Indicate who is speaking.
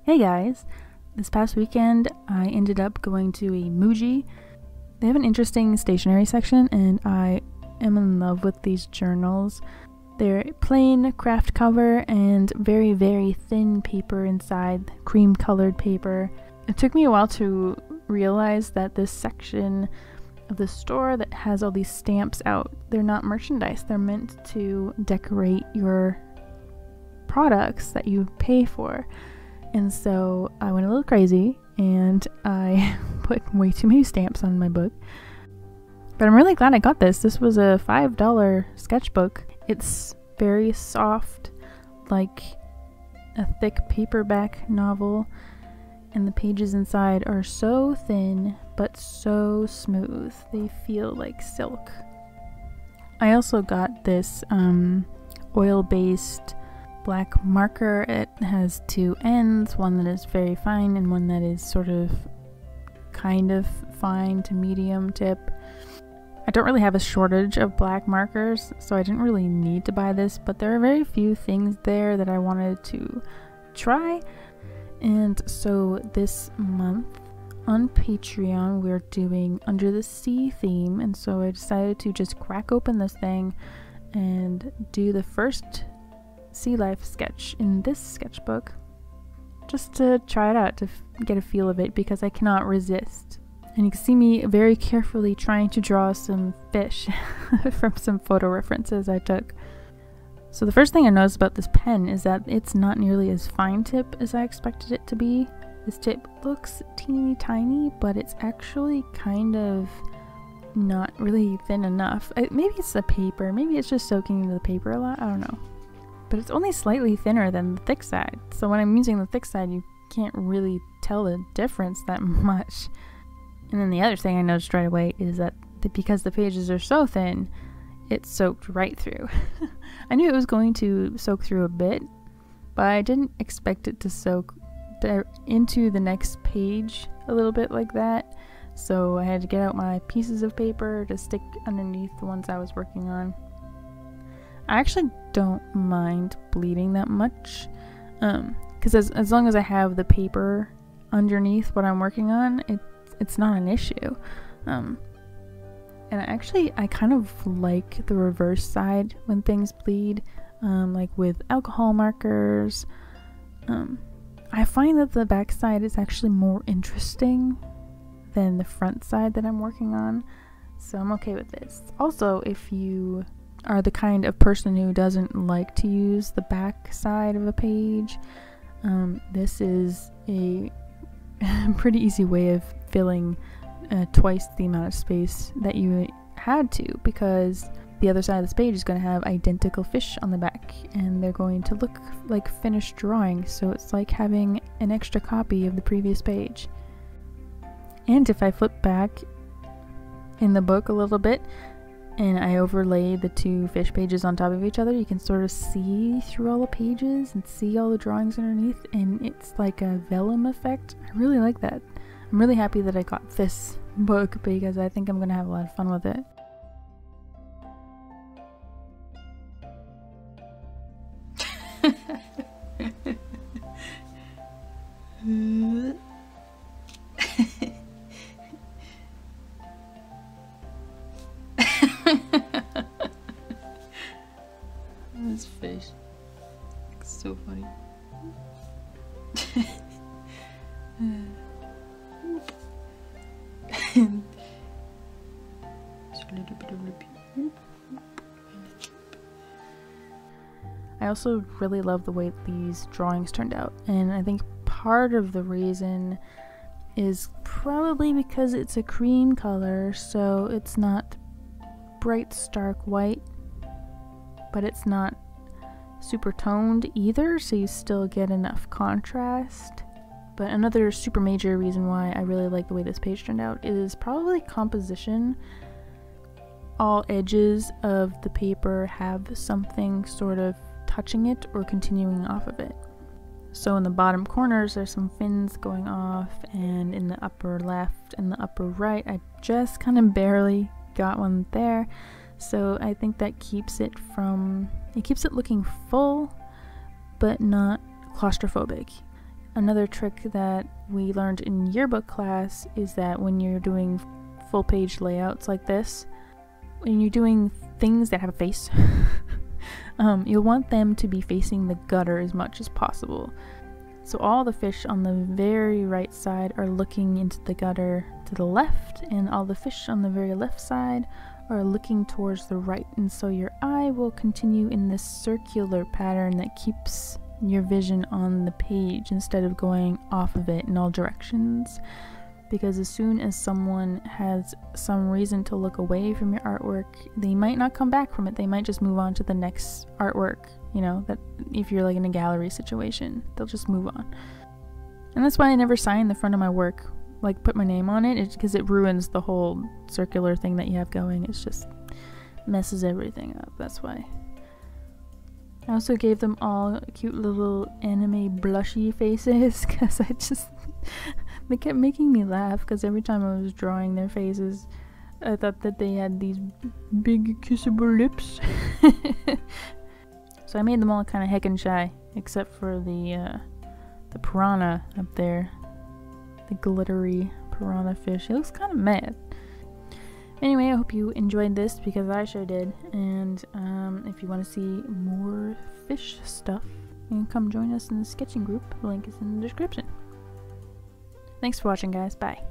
Speaker 1: Hey guys! This past weekend I ended up going to a Muji. They have an interesting stationery section and I am in love with these journals. They're plain craft cover and very, very thin paper inside, cream colored paper. It took me a while to realize that this section of the store that has all these stamps out, they're not merchandise. They're meant to decorate your products that you pay for. And so I went a little crazy and I put way too many stamps on my book. But I'm really glad I got this. This was a $5 sketchbook. It's very soft, like a thick paperback novel. And the pages inside are so thin, but so smooth. They feel like silk. I also got this oil-based black marker. It has two ends, one that is very fine and one that is sort of kind of fine to medium tip. I don't really have a shortage of black markers, so I didn't really need to buy this, but there are very few things there that I wanted to try. And so this month on Patreon we're doing Under the Sea theme, and so I decided to just crack open this thing and do the first sea life sketch in this sketchbook, just to try it out, to get a feel of it, because I cannot resist. And you can see me very carefully trying to draw some fish from some photo references I took. So the first thing I noticed about this pen is that it's not nearly as fine tip as I expected it to be. This tip looks teeny tiny, but it's actually kind of not really thin enough. Maybe it's the paper, maybe it's just soaking into the paper a lot, I don't know. But it's only slightly thinner than the thick side, so when I'm using the thick side you can't really tell the difference that much. And then the other thing I noticed right away is that because the pages are so thin, it soaked right through. I knew it was going to soak through a bit, but I didn't expect it to soak into the next page a little bit like that, so I had to get out my pieces of paper to stick underneath the ones I was working on. I actually don't mind bleeding that much, because as long as I have the paper underneath what I'm working on, it's not an issue. And I kind of like the reverse side when things bleed, like with alcohol markers. I find that the back side is actually more interesting than the front side that I'm working on, so I'm okay with this. Also, if you are the kind of person who doesn't like to use the back side of a page, this is a pretty easy way of filling twice the amount of space that you had to, because the other side of this page is going to have identical fish on the back and they're going to look like finished drawings, so it's like having an extra copy of the previous page. And if I flip back in the book a little bit and I overlay the two fish pages on top of each other, you can sort of see through all the pages and see all the drawings underneath, and it's like a vellum effect. I really like that. I'm really happy that I got this book because I think I'm gonna have a lot of fun with it. This fish, it's so funny. I also really love the way these drawings turned out, and I think part of the reason is probably because it's a cream color, so it's not bright stark white, but it's not super toned either, so you still get enough contrast. But another super major reason why I really like the way this page turned out is probably composition. All edges of the paper have something sort of touching it or continuing off of it. So in the bottom corners there's some fins going off, and in the upper left and the upper right I just kind of barely got one there. So I think that keeps it looking full but not claustrophobic. Another trick that we learned in yearbook class is that when you're doing full page layouts like this, when you're doing things that have a face, you'll want them to be facing the gutter as much as possible. So all the fish on the very right side are looking into the gutter to the left, and all the fish on the very left side are looking towards the right. And so your eye will continue in this circular pattern that keeps your vision on the page instead of going off of it in all directions. Because as soon as someone has some reason to look away from your artwork, they might not come back from it. They might just move on to the next artwork, you know, that if you're like in a gallery situation, they'll just move on. And that's why I never sign the front of my work, like put my name on it, because it ruins the whole circular thing that you have going. It's just messes everything up. That's why. I also gave them all cute little anime blushy faces, because they kept making me laugh, because every time I was drawing their faces, I thought that they had these big kissable lips. So I made them all kind of heckin' shy, except for the piranha up there. The glittery piranha fish. He looks kind of mad. Anyway, I hope you enjoyed this, because I sure did. And if you want to see more fish stuff, you can come join us in the sketching group. The link is in the description. Thanks for watching, guys. Bye.